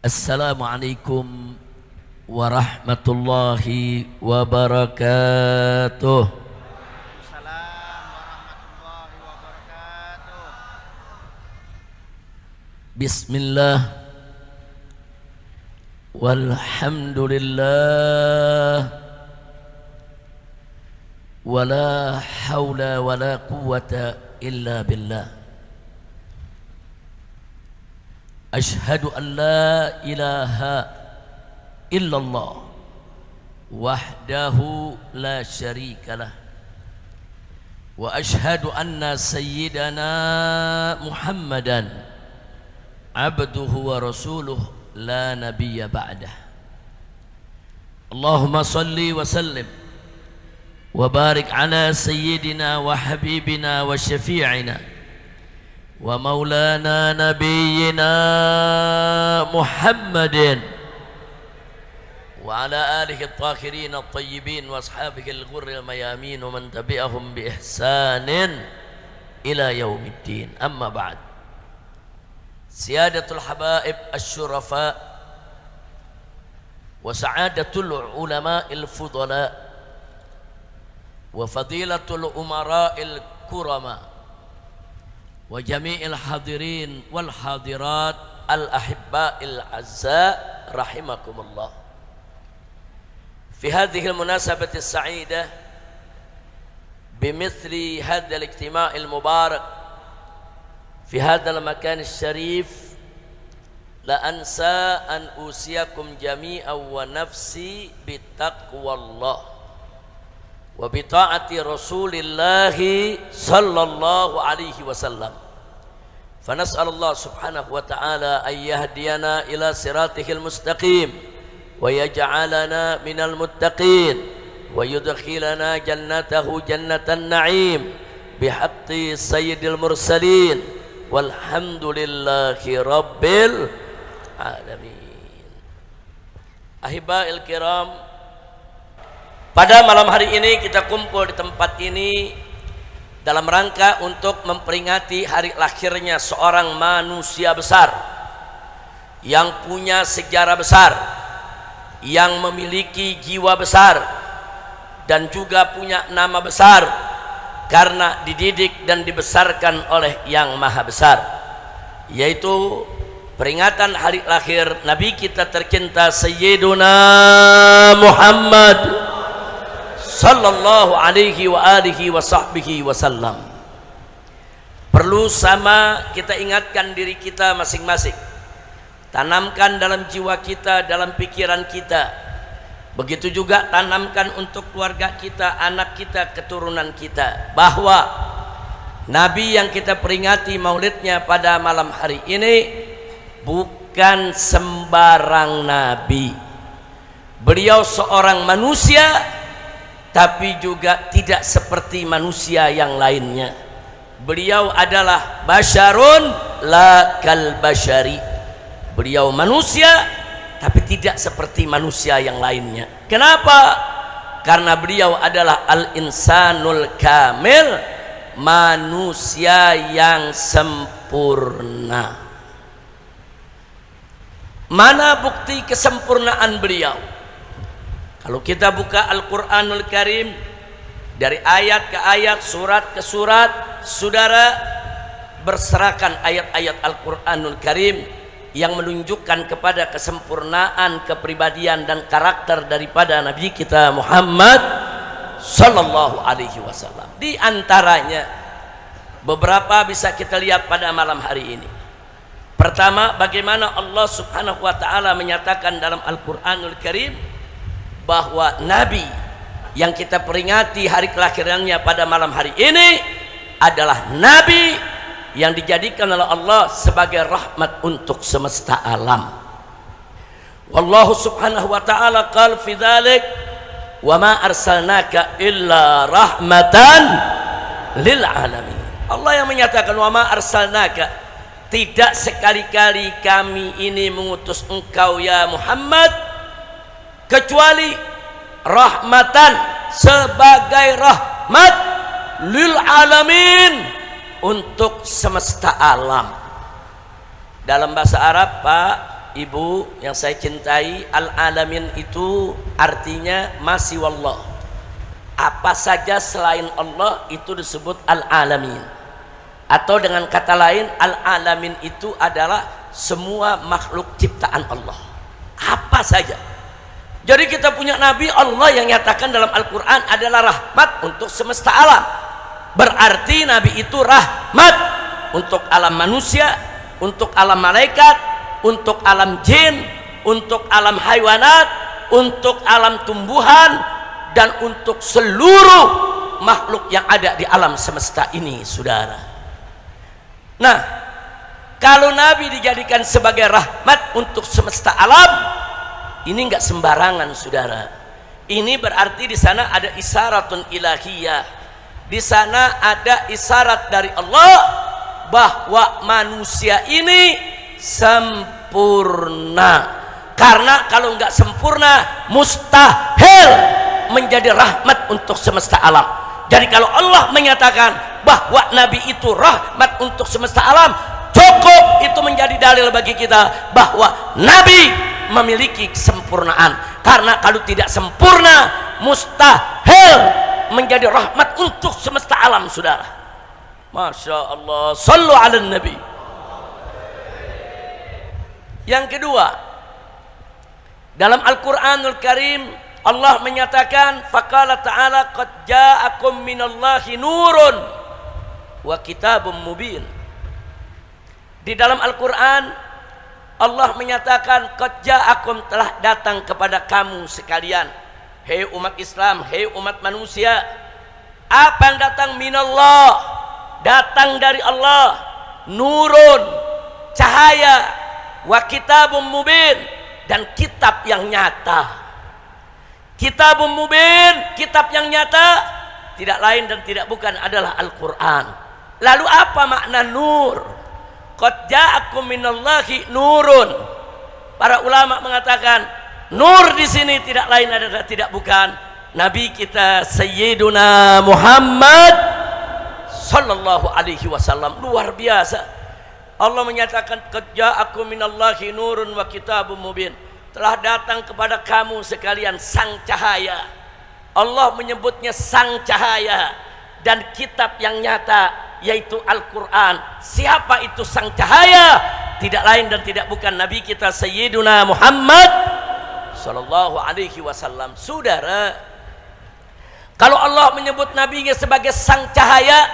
Assalamualaikum warahmatullahi wabarakatuh. Bismillah walhamdulillah wala hawla wala quwwata illa billah. Ashhadu an la ilaha illallah wahdahu la syarika lah wa ashhadu anna sayyidana Muhammadan abduhu wa rasuluh la nabiyya ba'dah. Allahumma salli wa sallim wa barik ala sayyidina wa habibina wa syafi'ina wa maulana nabiyyina Muhammadin wa ala alihi at-tahirin at-tayyibin wa ashabihi al-ghurri al-mayamin wa man tabi'ahum bi ihsanin ila yaumiddin. Amma ba'd. Siyadatul habaib asy-syurafa wa sa'adatul ulama'il fudala wa fadilatul umara'il kurama wa jami'il hadirin wal hadirat al-ahibba'il azza rahimakumullah. Fi hadhihi al-munasabati as-sa'idah bimithli hadha al-ijtima' al-mubarak fi hadha al-makan al-sharif la ansa an usiyakum jami'an wa nafsi bittaqwallah wa bi ta'ati Rasulillah sallallahu alaihi wasallam. Fa nas'alullah subhanahu wa ta'ala an yahdiyana ila siratihil mustaqim wa yaj'alana minal muttaqin wa yudkhilana jannatahu jannatan na'im bihaqqi sayyidil mursalin walhamdulillahi rabbil alamin. Ahibba'il kiram, pada malam hari ini kita kumpul di tempat ini dalam rangka untuk memperingati hari lahirnya seorang manusia besar yang punya sejarah besar, yang memiliki jiwa besar dan juga punya nama besar karena dididik dan dibesarkan oleh Yang Maha Besar, yaitu peringatan hari lahir Nabi kita tercinta Sayyiduna Muhammad sallallahu alaihi wa alihi wa sahbihi wasallam. Perlu sama kita ingatkan diri kita masing-masing, tanamkan dalam jiwa kita, dalam pikiran kita, begitu juga tanamkan untuk keluarga kita, anak kita, keturunan kita, bahwa Nabi yang kita peringati maulidnya pada malam hari ini bukan sembarang Nabi. Beliau seorang manusia, tapi juga tidak seperti manusia yang lainnya. Beliau adalah basyarun la kal basyari. Beliau manusia tapi tidak seperti manusia yang lainnya. Kenapa? Karena beliau adalah al-insanul kamil, manusia yang sempurna. Mana bukti kesempurnaan beliau? Kalau kita buka Al-Quranul Karim, dari ayat ke ayat, surat ke surat, saudara berserakan ayat-ayat Al-Quranul Karim yang menunjukkan kepada kesempurnaan kepribadian dan karakter daripada Nabi kita Muhammad sallallahu alaihi wasallam. Di antaranya beberapa bisa kita lihat pada malam hari ini. Pertama, bagaimana Allah subhanahu wa ta'ala menyatakan dalam Al-Quranul Karim bahwa Nabi yang kita peringati hari kelahirannya pada malam hari ini adalah Nabi yang dijadikan oleh Allah sebagai rahmat untuk semesta alam. Wallahu subhanahu wa ta'ala qala fi dzalik wa ma arsalnaka illa rahmatan lil alamin. Allah yang menyatakan wa ma arsalnaka, tidak sekali-kali kami ini mengutus engkau ya Muhammad kecuali rahmatan, sebagai rahmat lil alamin, untuk semesta alam. Dalam bahasa Arab, Pak, Ibu yang saya cintai, al-alamin itu artinya masih wallah. Apa saja selain Allah itu disebut al-alamin. Atau dengan kata lain, al-alamin itu adalah semua makhluk ciptaan Allah. Apa saja. Jadi kita punya Nabi Allah yang nyatakan dalam Al-Quran adalah rahmat untuk semesta alam. Berarti Nabi itu rahmat untuk alam manusia, untuk alam malaikat, untuk alam jin, untuk alam haywanat, untuk alam tumbuhan, dan untuk seluruh makhluk yang ada di alam semesta ini, saudara. Nah, kalau Nabi dijadikan sebagai rahmat untuk semesta alam, ini enggak sembarangan, saudara. Ini berarti di sana ada isyaratun ilahiyah. Di sana ada isyarat dari Allah bahwa manusia ini sempurna. Karena kalau enggak sempurna, mustahil menjadi rahmat untuk semesta alam. Jadi kalau Allah menyatakan bahwa Nabi itu rahmat untuk semesta alam, cukup itu menjadi dalil bagi kita bahwa Nabi memiliki kesempurnaan. Karena kalau tidak sempurna, mustahil menjadi rahmat untuk semesta alam, saudara. Masya Allah, sallu ala Nabi. Yang kedua, dalam Al-Quranul Karim Allah menyatakan, faqala ta'ala qad ja'akum minallahi nurun wa kitabun mubin. Di dalam Al-Quran Allah menyatakan, qad ja'akum, telah datang kepada kamu sekalian, hei umat Islam, hei umat manusia. Apa yang datang? Minallah, datang dari Allah. Nurun, cahaya, wa kitabun mubin, dan kitab yang nyata. Kitabun mubin, kitab yang nyata, tidak lain dan tidak bukan adalah Al-Quran. Lalu apa makna nur? Qad ja'akum minallahi nurun. Para ulama mengatakan nur di sini tidak lain adalah tidak bukan Nabi kita Sayyiduna Muhammad sallallahu alaihi wasallam. Luar biasa. Allah menyatakan qad ja'akum minallahi nurun wa kitabun mubin. Telah datang kepada kamu sekalian sang cahaya. Allah menyebutnya sang cahaya dan kitab yang nyata, yaitu Al-Quran. Siapa itu sang cahaya? Tidak lain dan tidak bukan Nabi kita Sayyiduna Muhammad sallallahu alaihi wasallam. Saudara, kalau Allah menyebut Nabinya sebagai sang cahaya,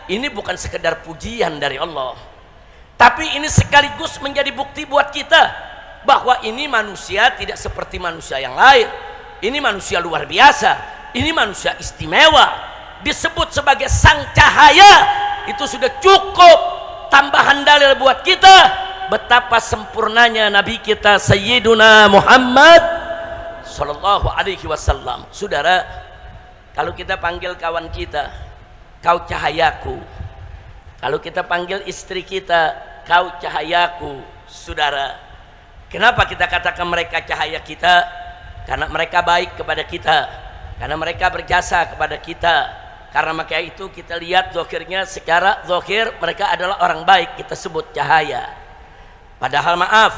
ini bukan sekedar pujian dari Allah, tapi ini sekaligus menjadi bukti buat kita bahwa ini manusia tidak seperti manusia yang lain. Ini manusia luar biasa, ini manusia istimewa. Disebut sebagai sang cahaya, itu sudah cukup tambahan dalil buat kita betapa sempurnanya Nabi kita Sayyiduna Muhammad sallallahu alaihi wasallam. Saudara, kalau kita panggil kawan kita, kau cahayaku. Kalau kita panggil istri kita, kau cahayaku. Saudara, kenapa kita katakan mereka cahaya kita? Karena mereka baik kepada kita, karena mereka berjasa kepada kita. Karena maka itu kita lihat zahirnya, secara zahir mereka adalah orang baik, kita sebut cahaya. Padahal maaf,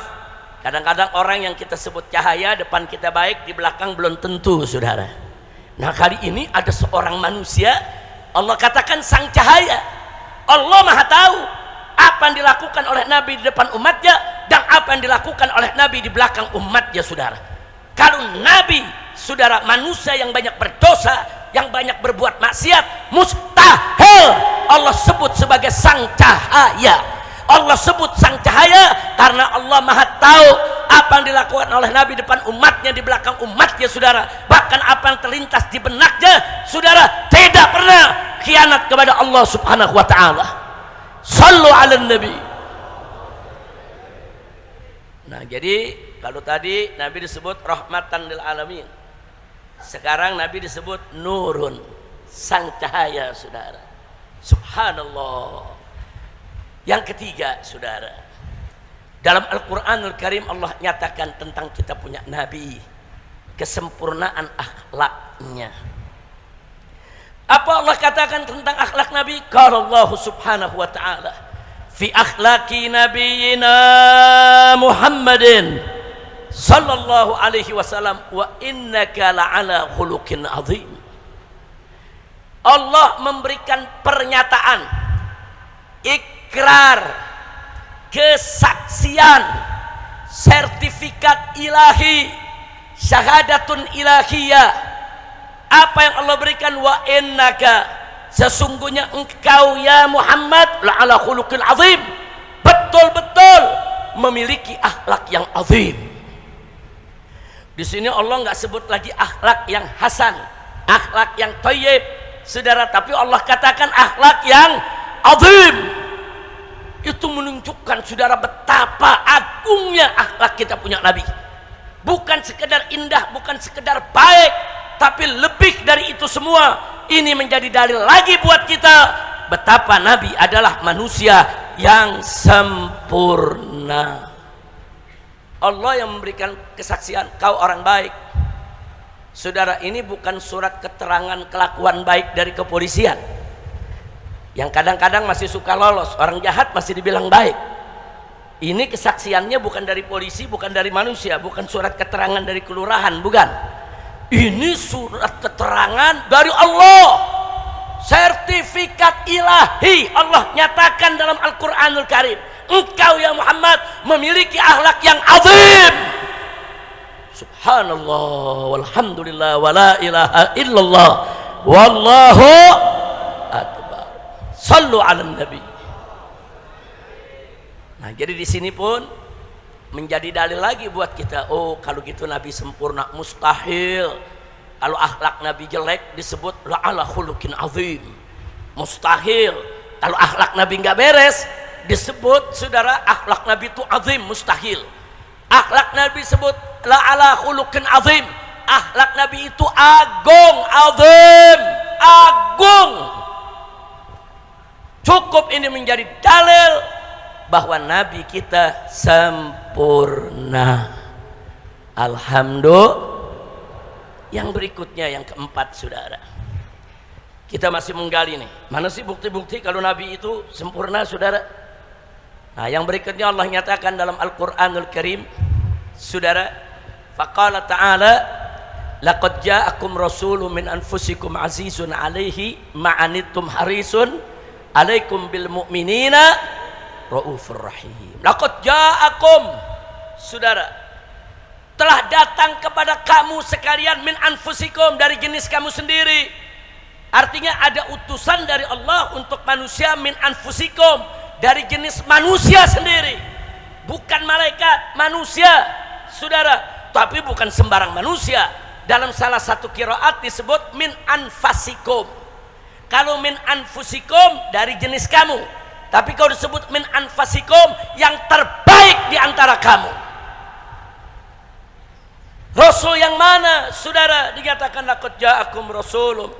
kadang-kadang orang yang kita sebut cahaya depan kita baik, di belakang belum tentu, saudara. Nah, kali ini ada seorang manusia Allah katakan sang cahaya. Allah Maha tahu apa yang dilakukan oleh Nabi di depan umatnya dan apa yang dilakukan oleh Nabi di belakang umatnya, saudara. Kalau Nabi, saudara, manusia yang banyak berdosa, yang banyak berbuat maksiat, mustahil Allah sebut sebagai sang cahaya. Allah sebut sang cahaya karena Allah Maha tahu apa yang dilakukan oleh Nabi di depan umatnya, di belakang umatnya, saudara. Bahkan apa yang terlintas di benaknya, saudara, tidak pernah khianat kepada Allah Subhanahu wa ta'ala. Sallu ala Nabi. Nah, jadi kalau tadi Nabi disebut rahmatan lil alamin, sekarang Nabi disebut nurun, sang cahaya, saudara. Subhanallah. Yang ketiga, saudara, dalam Al-Quranul Karim Allah nyatakan tentang kita punya Nabi, kesempurnaan akhlaknya. Apa Allah katakan tentang akhlak Nabi? Qala Allah subhanahu wa ta'ala fi akhlaqi nabiyina Muhammad Muhammadin sallallahu alaihi wasallam wa innaka la'ala khuluqin azim. Allah memberikan pernyataan, ikrar, kesaksian, sertifikat ilahi, syahadatun ilahiyah. Apa yang Allah berikan? Wa innaka, sesungguhnya engkau ya Muhammad la'ala khuluqin azim, betul-betul memiliki akhlak yang azim. Di sini Allah nggak sebut lagi akhlak yang hasan, akhlak yang thayyib, saudara, tapi Allah katakan akhlak yang azim. Itu menunjukkan, saudara, betapa agungnya akhlak kita punya Nabi. Bukan sekedar indah, bukan sekedar baik, tapi lebih dari itu semua. Ini menjadi dalil lagi buat kita betapa Nabi adalah manusia yang sempurna. Allah yang memberikan kesaksian, kau orang baik. Saudara, ini bukan surat keterangan kelakuan baik dari kepolisian yang kadang-kadang masih suka lolos, orang jahat masih dibilang baik. Ini kesaksiannya bukan dari polisi, bukan dari manusia, bukan surat keterangan dari kelurahan, bukan. Ini surat keterangan dari Allah, sertifikat ilahi. Allah nyatakan dalam Al-Quranul Karim, engkau ya Muhammad memiliki akhlak yang azim. Subhanallah walhamdulillah wala ilaha illallah wallahu akbar. Sallu ala nabi. Nah, jadi di sini pun menjadi dalil lagi buat kita. Oh, kalau gitu Nabi sempurna, mustahil. Kalau akhlak Nabi jelek disebut la'ala khuluqin azim, mustahil. Kalau akhlak Nabi nggak beres disebut, saudara, akhlak Nabi itu azim, mustahil. Akhlak Nabi disebut la'ala khuluqin azim, akhlak Nabi itu agung, azim, agung. Cukup ini menjadi dalil bahwa Nabi kita sempurna. Alhamdulillah. Yang berikutnya, yang keempat, saudara, kita masih menggali nih, mana sih bukti-bukti kalau Nabi itu sempurna, saudara? Nah, yang berikutnya Allah nyatakan dalam Al-Quranul Karim, saudara, faqala ta'ala laqad ja'akum rasulun min anfusikum azizun alaihi ma'anittum harisun alaikum bil mu'minina raufur rahim. Laqad ja'akum, saudara, telah datang kepada kamu sekalian min anfusikum, dari jenis kamu sendiri. Artinya ada utusan dari Allah untuk manusia min anfusikum, dari jenis manusia sendiri, bukan malaikat, manusia, saudara. Tapi bukan sembarang manusia. Dalam salah satu qiraat disebut min anfasikum. Kalau min anfusikum dari jenis kamu, tapi kalau disebut min anfasikum yang terbaik di antara kamu. Rasul yang mana, saudara? Dikatakan laqad ja'akum rasulun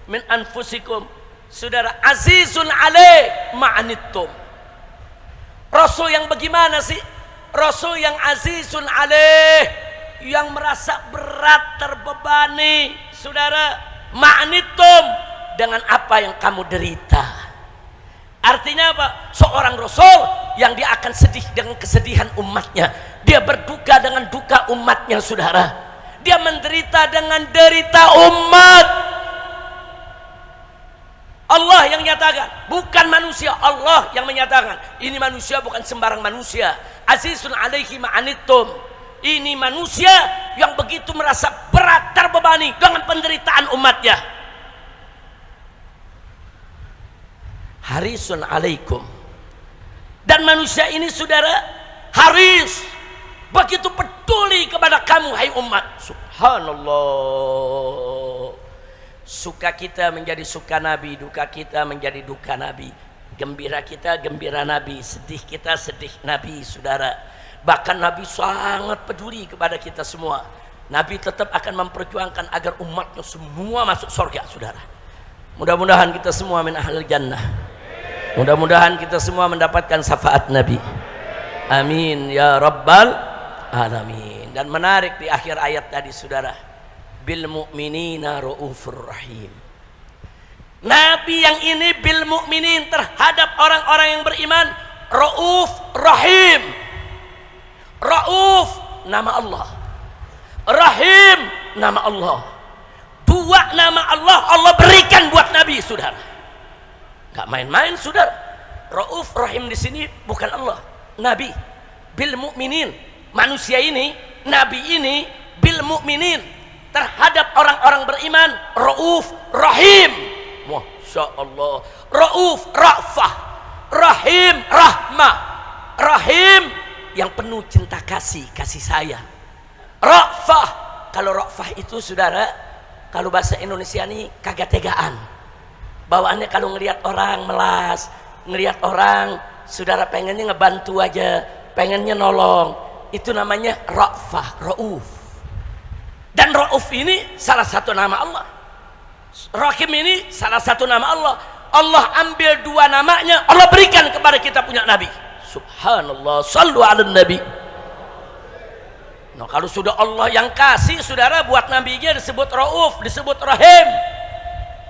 min anfusikum, saudara, azizun alaih ma'anittum. Rasul yang bagaimana sih? Rasul yang azizun alaih, yang merasa berat, terbebani, saudara, ma'anittum, dengan apa yang kamu derita. Artinya apa? Seorang Rasul yang dia akan sedih dengan kesedihan umatnya, dia berduka dengan duka umatnya, saudara. Dia menderita dengan derita umat. Allah yang nyatakan, bukan manusia. Allah yang menyatakan, ini manusia bukan sembarang manusia. Azizun alaihi ma'anittum. Ini manusia yang begitu merasa berat, terbebani dengan penderitaan umatnya. Harisun alaikum. Dan manusia ini, saudara, haris, begitu peduli kepada kamu, hai umat. Subhanallah. Suka kita menjadi suka Nabi, duka kita menjadi duka Nabi, gembira kita gembira Nabi, sedih kita sedih Nabi, saudara. Bahkan Nabi sangat peduli kepada kita semua. Nabi tetap akan memperjuangkan agar umatnya semua masuk surga, saudara. Mudah-mudahan kita semua min ahlil jannah. Mudah-mudahan kita semua mendapatkan syafaat Nabi. Amin ya rabbal alamin. Dan menarik di akhir ayat tadi, saudara, bil mu'minina raufur rahim. Nabi yang ini bil mu'minin, terhadap orang-orang yang beriman, rauf rahim. nama Allah. Rahim, nama Allah. Dua nama Allah Allah berikan buat Nabi, saudara. Gak main-main, saudara. Rauf, Rahim di sini bukan Allah, Nabi. Bil mu'minin, manusia ini, Nabi ini bil mu'minin, terhadap orang-orang beriman. Rauf, Rahim. Masya Allah. Rauf, ra'fah. Rahim, rahmah. Rahim yang penuh cinta kasih, kasih sayang. Ra'fah, kalau ra'fah itu, saudara, kalau bahasa Indonesia ini kagak tegaan. Bawaannya kalau ngelihat orang melas, ngelihat orang, saudara pengennya ngebantu aja, pengennya nolong, itu namanya ra'fah, ra'uf. Dan ra'uf ini salah satu nama Allah. Rahim ini salah satu nama Allah. Allah ambil dua namanya, Allah berikan kepada kita punya Nabi. Subhanallah, sallu ala Nabi. Nah, kalau sudah Allah yang kasih, saudara, buat Nabinya disebut Rauf, disebut Rahim.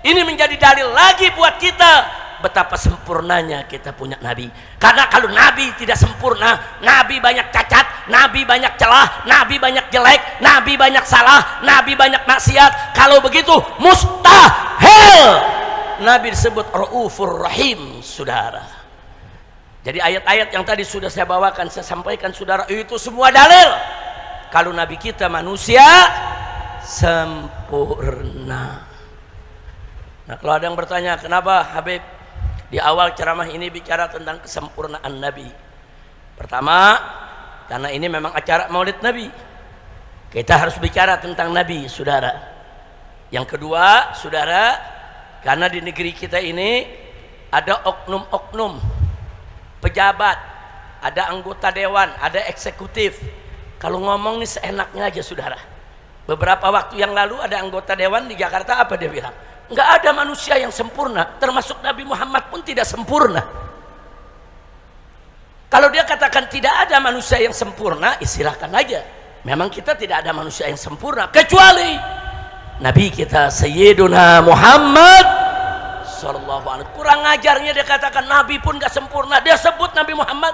Ini menjadi dalil lagi buat kita betapa sempurnanya kita punya Nabi. Karena kalau Nabi tidak sempurna, Nabi banyak cacat, Nabi banyak celah, Nabi banyak jelek, Nabi banyak salah, Nabi banyak maksiat. Kalau begitu mustahil Nabi disebut Raufur Rahim, saudara. Jadi ayat-ayat yang tadi sudah saya bawakan, saya sampaikan, saudara, itu semua dalil kalau Nabi kita manusia sempurna. Nah, kalau ada yang bertanya, kenapa Habib di awal ceramah ini bicara tentang kesempurnaan Nabi? Pertama, karena ini memang acara Maulid Nabi, kita harus bicara tentang Nabi, saudara. Yang kedua, saudara, karena di negeri kita ini ada oknum-oknum pejabat, ada anggota dewan, ada eksekutif. Kalau ngomong nih seenaknya aja, saudara. Beberapa waktu yang lalu ada anggota dewan di Jakarta, apa dia bilang? Nggak ada manusia yang sempurna, termasuk Nabi Muhammad pun tidak sempurna. Kalau dia katakan tidak ada manusia yang sempurna, silahkan aja. Memang kita tidak ada manusia yang sempurna, kecuali Nabi kita Sayyiduna Muhammad sallallahu alaihi wasallam. Kurang ajarnya dia katakan Nabi pun nggak sempurna, dia sebut Nabi Muhammad.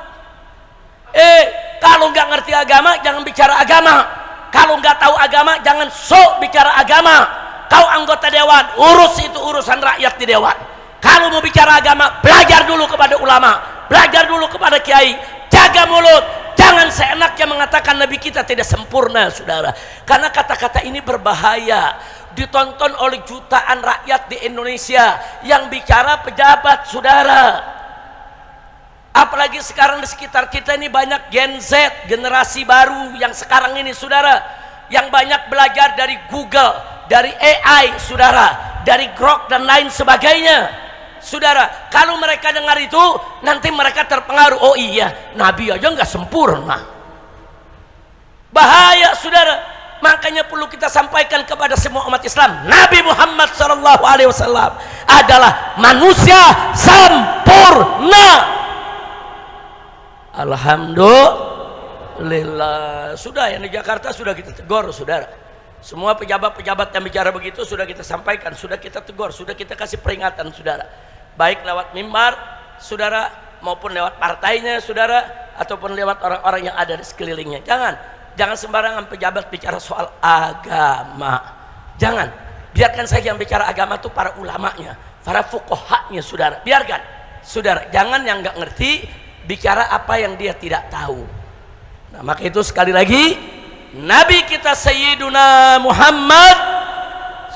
Kalau nggak ngerti agama, jangan bicara agama. Kalau nggak tahu agama, jangan sok bicara agama. Kau anggota dewan, urus itu urusan rakyat di dewan. Kalau mau bicara agama, belajar dulu kepada ulama, belajar dulu kepada kiai. Jaga mulut, jangan seenaknya mengatakan Nabi kita tidak sempurna, saudara. Karena kata-kata ini berbahaya, ditonton oleh jutaan rakyat di Indonesia yang bicara pejabat, saudara. Apalagi sekarang di sekitar kita ini banyak Gen Z, generasi baru yang sekarang ini, saudara, yang banyak belajar dari Google, dari AI, saudara, dari Grok dan lain sebagainya, saudara. Kalau mereka dengar itu, nanti mereka terpengaruh. Oh iya, Nabi aja nggak sempurna. Bahaya, saudara. Makanya perlu kita sampaikan kepada semua umat Islam, Nabi Muhammad SAW adalah manusia sempurna. Alhamdulillah. Sudah, yang di Jakarta sudah kita tegur, saudara. Semua pejabat-pejabat yang bicara begitu sudah kita sampaikan, sudah kita tegur, sudah kita kasih peringatan, saudara. Baik lewat mimbar, saudara, maupun lewat partainya, saudara, ataupun lewat orang-orang yang ada di sekelilingnya. Jangan sembarangan pejabat bicara soal agama. Jangan. Biarkan saja yang bicara agama itu para ulamanya, para fuqahanya, saudara. Biarkan, saudara. Jangan yang nggak ngerti bicara apa yang dia tidak tahu. Nah, maka itu sekali lagi, Nabi kita Sayyiduna Muhammad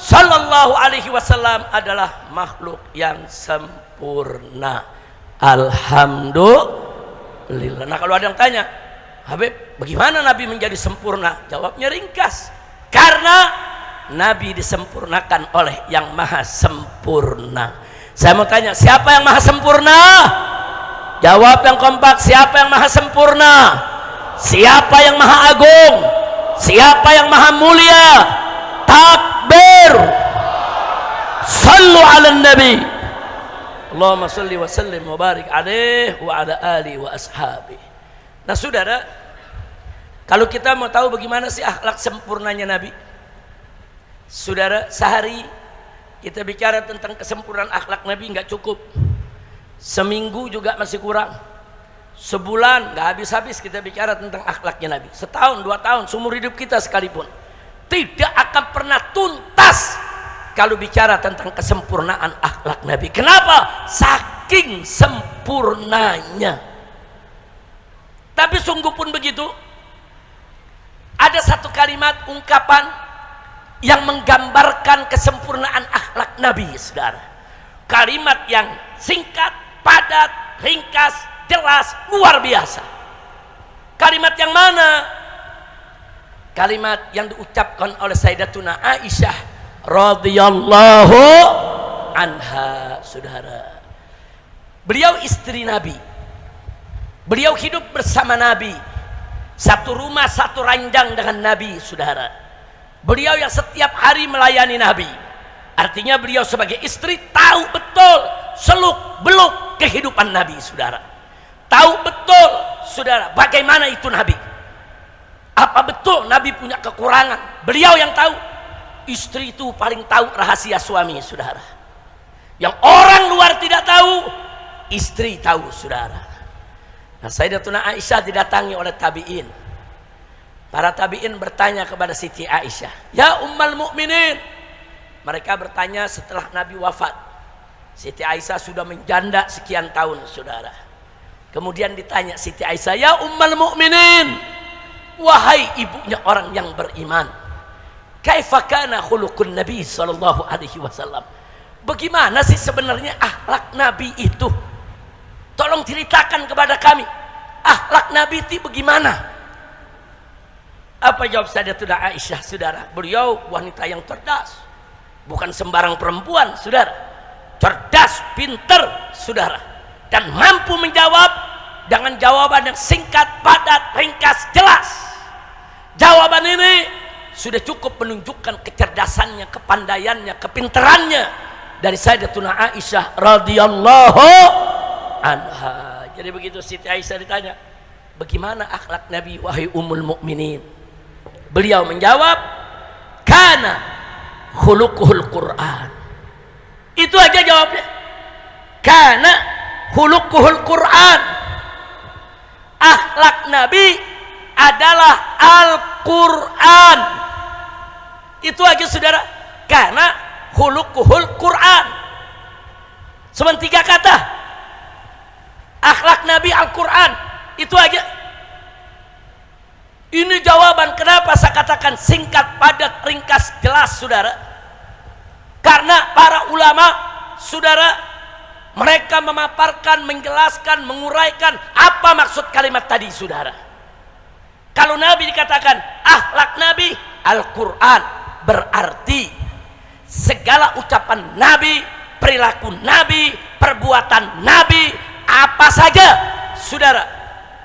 sallallahu alaihi wasallam adalah makhluk yang sempurna. Alhamdulillah. Nah, kalau ada yang tanya, Habib, bagaimana Nabi menjadi sempurna? Jawabnya ringkas. Karena Nabi disempurnakan oleh yang maha sempurna. Saya mau tanya, siapa yang maha sempurna? Jawab yang kompak, siapa yang maha sempurna? Siapa yang maha agung? Siapa yang maha mulia? Takbir. Sallu ala nabi. Allahumma salli wa sallim wa barik alaihi wa ala alihi wa ashabi. Nah, saudara, kalau kita mau tahu bagaimana sih akhlak sempurnanya Nabi, saudara, sehari kita bicara tentang kesempurnaan akhlak Nabi nggak cukup. Seminggu juga masih kurang. sebulan nggak habis-habis kita bicara tentang akhlaknya Nabi. Setahun, 2 tahun, seumur hidup kita sekalipun tidak akan pernah tuntas kalau bicara tentang kesempurnaan akhlak Nabi. Kenapa? Saking sempurnanya. Tapi sungguh pun begitu, ada satu kalimat ungkapan yang menggambarkan kesempurnaan akhlak Nabi, saudara. Kalimat yang singkat, padat, ringkas, jelas, luar biasa. Kalimat yang mana? Kalimat yang diucapkan oleh Sayyidatuna Aisyah radhiyallahu anha, saudara. Beliau istri Nabi, beliau hidup bersama Nabi, satu rumah satu ranjang dengan Nabi, saudara. Beliau yang setiap hari melayani Nabi, artinya beliau sebagai istri tahu betul seluk beluk kehidupan Nabi, saudara. Tahu betul, saudara, bagaimana itu Nabi. Apa betul Nabi punya kekurangan? Beliau yang tahu. Istri itu paling tahu rahasia suami, saudara. Yang orang luar tidak tahu, istri tahu, saudara. Nah, Sayyidatuna Aisyah didatangi oleh tabi'in. Para tabi'in bertanya kepada Siti Aisyah, "Ya Ummul Mukminin." Mereka bertanya setelah Nabi wafat. Siti Aisyah sudah menjanda sekian tahun, saudara. Kemudian ditanya Siti Aisyah, "Ya Ummul Mukminin, wahai ibunya orang yang beriman, kaifa kana khuluqun Nabi sallallahu alaihi wasallam?" Bagaimana sih sebenarnya akhlak Nabi itu? Tolong ceritakan kepada kami. Akhlak Nabi itu bagaimana? Apa jawab Sayyidatuna Aisyah, saudara? Beliau wanita yang cerdas. Bukan sembarang perempuan, saudara. Cerdas, pinter, saudara. Dan mampu menjawab dengan jawaban yang singkat, padat, ringkas, jelas. Jawaban ini sudah cukup menunjukkan kecerdasannya, kepandaiannya, kepinterannya dari Sayyidatuna Aisyah radhiyallahu anha. Jadi begitu Siti Aisyah ditanya, "Bagaimana akhlak Nabi wahai Ummul Mukminin?" Beliau menjawab, "Kana khuluquhul Qur'an." Itu aja jawabnya. Kana khuluquhul Qur'an. Akhlak Nabi adalah Al-Qur'an. Itu aja, saudara. Karena khuluquhul Qur'an. Cuma 3 kata. Akhlak Nabi Al-Qur'an. Itu aja. Ini jawaban kenapa saya katakan singkat, padat, ringkas, jelas, saudara. Karena para ulama, saudara, mereka memaparkan, menjelaskan, menguraikan apa maksud kalimat tadi, saudara. Kalau Nabi dikatakan akhlak Nabi Al-Quran, berarti segala ucapan Nabi, perilaku Nabi, perbuatan Nabi, apa saja, saudara,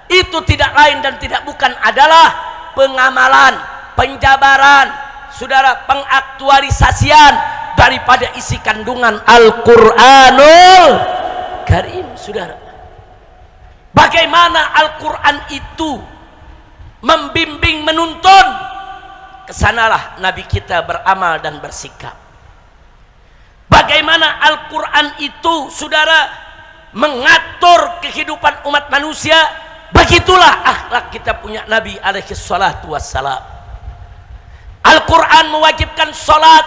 itu tidak lain dan tidak bukan adalah pengamalan, penjabaran, saudara, pengaktualisasian daripada isi kandungan Al-Quranul Karim, saudara. Bagaimana Al-Quran itu membimbing, menuntun, kesanalah Nabi kita beramal dan bersikap. Bagaimana Al-Quran itu, saudara, mengatur kehidupan umat manusia, begitulah akhlak kita punya Nabi alaihi salatu wassalam. Al-Quran mewajibkan salat,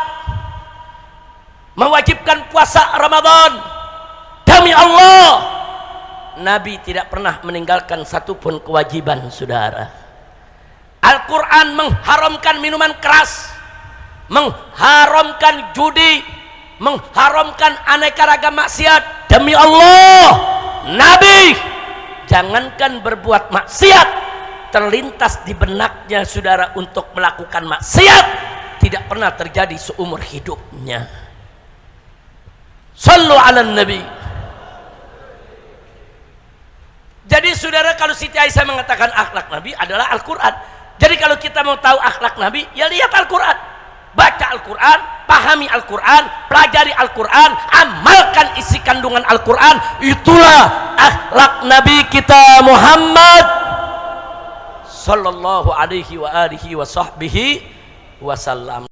mewajibkan puasa Ramadan. Demi Allah, Nabi tidak pernah meninggalkan satupun kewajiban, saudara. Al-Quran mengharamkan minuman keras, mengharamkan judi, mengharamkan aneka ragam maksiat. Demi Allah, Nabi jangankan berbuat maksiat, terlintas di benaknya, saudara, untuk melakukan maksiat tidak pernah terjadi seumur hidupnya. Sallu ala Nabi. Jadi, saudara, kalau Siti Aisyah mengatakan akhlak Nabi adalah Al-Quran, jadi kalau kita mau tahu akhlak Nabi, ya lihat Al-Quran, baca Al-Quran, pahami Al-Quran, pelajari Al-Quran, amalkan isi kandungan Al-Quran. Itulah akhlak Nabi kita Muhammad sallallahu alaihi wa alihi wa sahbihi wasallam.